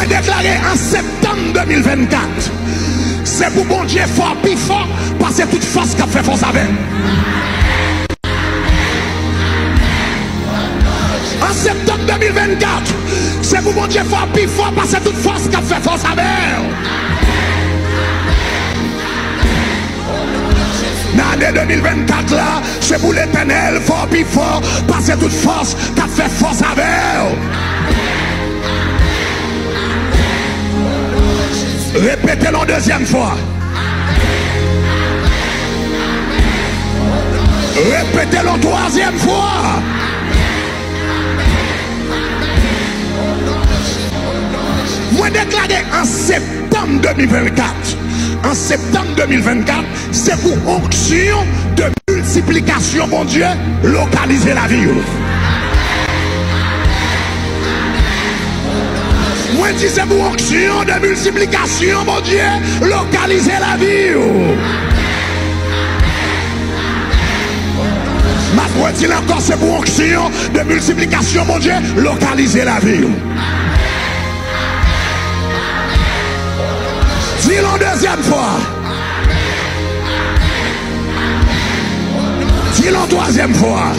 Moi déclaré en septembre 2024. C'est pour bon Dieu fort, plus fort, parce que toute force qui a fait force avec. En septembre 2024, c'est pour mon Dieu fort, plus fort, parce que toute force qui a fait force avec. L'année 2024 là, c'est pour l'éternel fort, plus fort, parce que toute force qui a fait force avec. Répétez-le une deuxième fois. Répétez-le une troisième fois. Moi déclaré en septembre 2024. En septembre 2024, c'est pour onction de multiplication, mon Dieu, localiser la vie. Moi dis c'est pour onction de multiplication, mon Dieu, localiser la vie. Ma dis encore c'est pour onction de multiplication, mon Dieu, localiser la vie. Dis-le une deuxième fois. Dis-le une troisième fois.